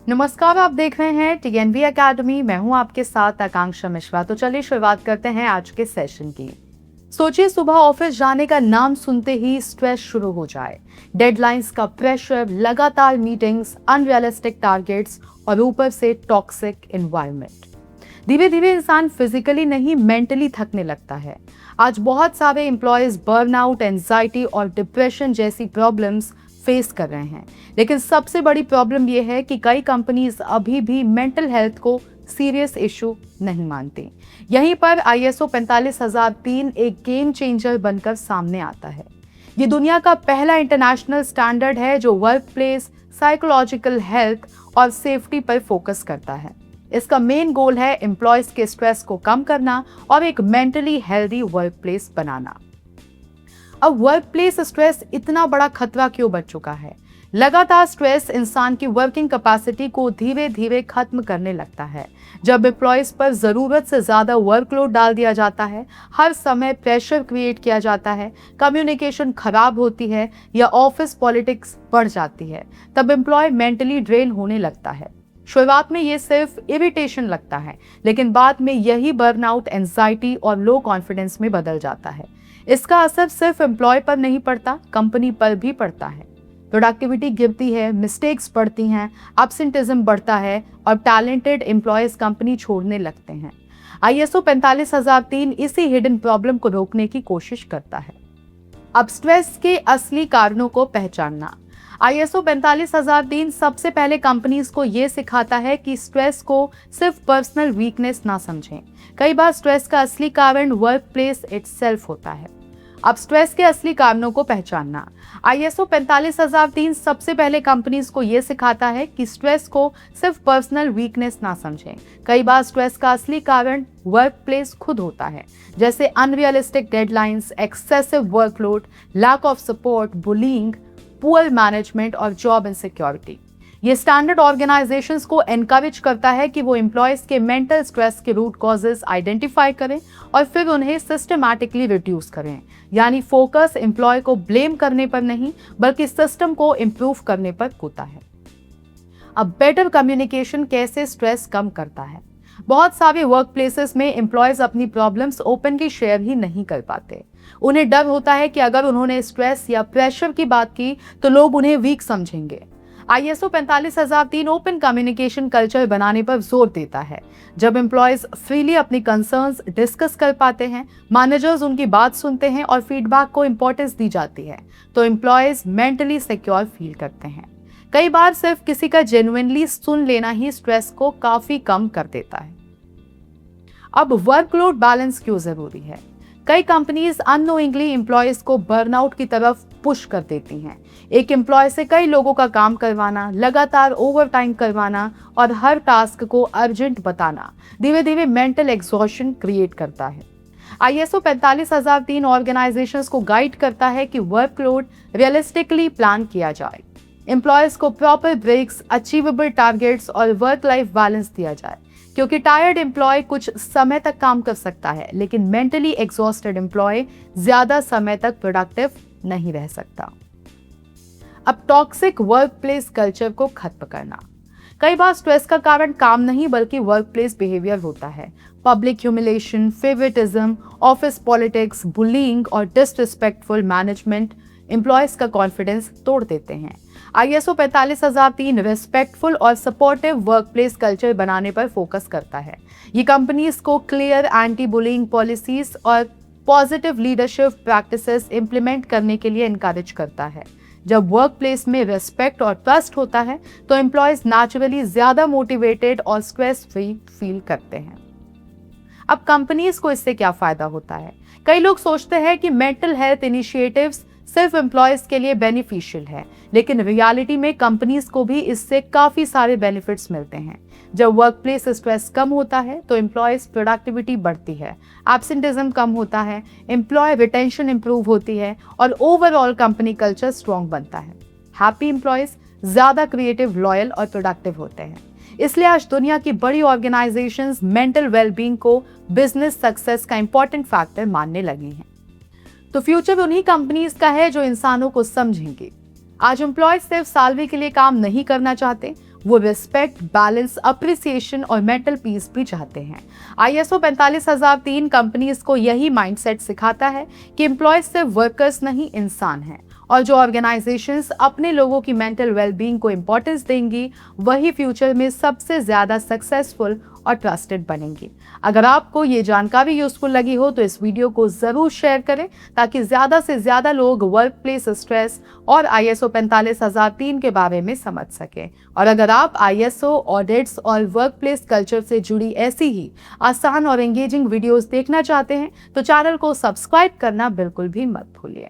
नमस्कार, आप देख रहे हैं टीएनबी एकेडमी। मैं हूं आपके साथ आकांक्षा मिश्रा। तो चलिए शुरुआत करते हैं आज के सेशन की। सोचिए, सुबह ऑफिस जाने का नाम सुनते ही स्ट्रेस शुरू हो जाए। डेडलाइंस का प्रेशर, लगातार मीटिंग्स, अनरियलिस्टिक टारगेट्स और ऊपर से टॉक्सिक एनवायरनमेंट। धीरे धीरे इंसान फिजिकली नहीं मेंटली थकने लगता है। आज बहुत सारे एम्प्लॉयज बर्नआउट, एंजाइटी और डिप्रेशन जैसी प्रॉब्लम्स फेस कर रहे हैं। लेकिन सबसे बड़ी प्रॉब्लम यह है कि कई कंपनीज अभी भी मेंटल हेल्थ को सीरियस इशू नहीं मानती। यहीं पर ISO 45003 एक गेम चेंजर बनकर सामने आता है। ये दुनिया का पहला इंटरनेशनल स्टैंडर्ड है जो वर्क प्लेस, साइकोलॉजिकल हेल्थ और सेफ्टी पर फोकस करता है। इसका मेन गोल है एम्प्लॉयज के स्ट्रेस को कम करना और एक मेंटली हेल्दी वर्क प्लेस बनाना। अब वर्क प्लेस स्ट्रेस इतना बड़ा खतरा क्यों बन चुका है? लगातार स्ट्रेस इंसान की वर्किंग कैपेसिटी को धीरे धीरे खत्म करने लगता है। जब एम्प्लॉयज पर जरूरत से ज्यादा वर्कलोड डाल दिया जाता है, हर समय प्रेशर क्रिएट किया जाता है, कम्युनिकेशन खराब होती है या ऑफिस पॉलिटिक्स बढ़ जाती है, तब एम्प्लॉय मेंटली ड्रेन होने लगता है। शुरुआत में ये सिर्फ इरिटेशन लगता है, लेकिन बाद में यही बर्नआउट, एंजाइटी और लो कॉन्फिडेंस में बदल जाता है। इसका असर सिर्फ एम्प्लॉय पर नहीं पड़ता, कंपनी पर भी पड़ता है। प्रोडक्टिविटी गिरती है, मिस्टेक्स बढ़ती हैं, एब्सेंटिज्म बढ़ता है और टैलेंटेड एम्प्लॉयज कंपनी छोड़ने लगते हैं। ISO 45003 इसी हिडन प्रॉब्लम को रोकने की कोशिश करता है। अब स्ट्रेस के असली कारणों को पहचानना। ISO 45003 सबसे पहले कंपनीज को यह सिखाता है कि स्ट्रेस को सिर्फ पर्सनल वीकनेस ना समझें। कई बार स्ट्रेस का असली कारण वर्क प्लेस इटसेल्फ होता है। अब स्ट्रेस के असली कारणों को पहचानना। ISO 45003 सबसे पहले कंपनीज को यह सिखाता है कि स्ट्रेस को सिर्फ पर्सनल वीकनेस ना समझें। कई बार स्ट्रेस का असली कारण वर्क प्लेस खुद होता है, जैसे unrealistic deadlines, excessive workload, lack of support, bullying, poor management और जॉब इनसिक्योरिटी। ये स्टैंडर्ड ऑर्गेनाइजेशंस को एनकरेज करता है कि वो एम्प्लॉयज के मेंटल स्ट्रेस के रूट कॉजेज आइडेंटिफाई करें और फिर उन्हें सिस्टमैटिकली रिड्यूस करें। यानी फोकस एम्प्लॉय को ब्लेम करने पर नहीं, बल्कि सिस्टम को इम्प्रूव करने पर होता है। अब बेटर कम्युनिकेशन कैसे स्ट्रेस कम करता है? बहुत सारे वर्क प्लेसेस में एम्प्लॉयज अपनी प्रॉब्लम्स ओपनली शेयर ही नहीं कर पाते। उन्हें डर होता है कि अगर उन्होंने स्ट्रेस या प्रेशर की बात की तो लोग उन्हें वीक समझेंगे। ISO 45003 ओपन कम्युनिकेशन कल्चर बनाने पर जोर देता है। जब एम्प्लॉयज फ्रीली अपनी कंसर्न्स डिस्कस कर पाते हैं, मैनेजर्स उनकी बात सुनते हैं और फीडबैक को इंपॉर्टेंस दी जाती है, तो एम्प्लॉयज मेंटली सिक्योर फील करते हैं। कई बार सिर्फ किसी का जेन्युइनली सुन लेना ही स्ट्रेस को काफी कम कर देता है। अब वर्कलोड बैलेंस क्यों जरूरी है? कई कंपनीज अननोइंगली एम्प्लॉयज को बर्नआउट की तरफ पुश कर देती हैं। एक एम्प्लॉय से कई लोगों का काम करवाना, लगातार ओवरटाइम करवाना और हर टास्क को अर्जेंट बताना धीरे धीरे मेंटल एग्जॉशन क्रिएट करता है। ISO 45003 ऑर्गेनाइजेशंस को गाइड करता है कि वर्कलोड रियलिस्टिकली प्लान किया जाए, एम्प्लॉयज को प्रॉपर ब्रेक्स, अचीवेबल टारगेट्स और वर्क लाइफ बैलेंस दिया जाए। क्योंकि टायर्ड एम्प्लॉय कुछ समय तक काम कर सकता है, लेकिन मेंटली एग्जॉस्टेड एम्प्लॉय ज्यादा समय तक प्रोडक्टिव नहीं रह सकता। अब टॉक्सिक वर्क प्लेस कल्चर को खत्म करना। कई बार स्ट्रेस का कारण काम नहीं बल्कि वर्क प्लेस बिहेवियर होता है। Public humiliation, favouritism, office politics, bullying और डिसरिस्पेक्टफुल मैनेजमेंट एम्प्लॉयज का कॉन्फिडेंस तोड़ देते हैं। ISO 45003 रिस्पेक्टफुल और सपोर्टिव वर्कप्लेस कल्चर बनाने पर फोकस करता है। ये कंपनीज को क्लियर एंटी बुलिंग पॉलिसीज और पॉजिटिव लीडरशिप प्रैक्टिसेस इंप्लीमेंट करने के लिए इनकरेज करता है। जब वर्कप्लेस में रिस्पेक्ट और ट्रस्ट होता है तो एम्प्लॉयज नेचुरली ज्यादा मोटिवेटेड और स्ट्रेस फ्री फील करते हैं। अब कंपनीज को इससे क्या फायदा होता है? कई लोग सोचते हैं कि मेंटल हेल्थ इनिशिएटिव्स सिर्फ एम्प्लॉयज के लिए बेनिफिशियल है, लेकिन रियलिटी में कंपनीज को भी इससे काफी सारे बेनिफिट्स मिलते हैं। जब वर्कप्लेस स्ट्रेस कम होता है तो एम्प्लॉयज प्रोडक्टिविटी बढ़ती है, एब्सेंटिज्म कम होता है, एम्प्लॉय रिटेंशन इंप्रूव होती है और ओवरऑल कंपनी कल्चर स्ट्रॉन्ग बनता है। हैप्पी एम्प्लॉयज ज्यादा क्रिएटिव, लॉयल और प्रोडक्टिव होते हैं। इसलिए आज दुनिया की बड़ी ऑर्गेनाइजेशंस मेंटल वेलबींग को बिजनेस सक्सेस का इंपॉर्टेंट फैक्टर मानने लगी हैं। तो फ्यूचर उन्हीं कंपनीज का है जो इंसानों को समझेंगे। आज एम्प्लॉयज सिर्फ सैलरी के लिए काम नहीं करना चाहते, वो रिस्पेक्ट, बैलेंस, अप्रिसिएशन और मेंटल पीस भी चाहते हैं। ISO 45003 कंपनीज को यही माइंडसेट सिखाता है कि एम्प्लॉय सिर्फ वर्कर्स नहीं, इंसान हैं, और जो ऑर्गेनाइजेशंस अपने लोगों की मेंटल वेलबींग को इंपॉर्टेंस देंगी वही फ्यूचर में सबसे ज्यादा सक्सेसफुल और ट्रस्टेड बनेंगी। अगर आपको ये जानकारी यूजफुल लगी हो तो इस वीडियो को जरूर शेयर करें ताकि ज्यादा से ज्यादा लोग वर्क प्लेस स्ट्रेस और ISO 45003 के बारे में समझ सकें। और अगर आप ISO ऑडिट्स और वर्क प्लेस कल्चर से जुड़ी ऐसी ही आसान और एंगेजिंग वीडियोस देखना चाहते हैं तो चैनल को सब्सक्राइब करना बिल्कुल भी मत भूलिए।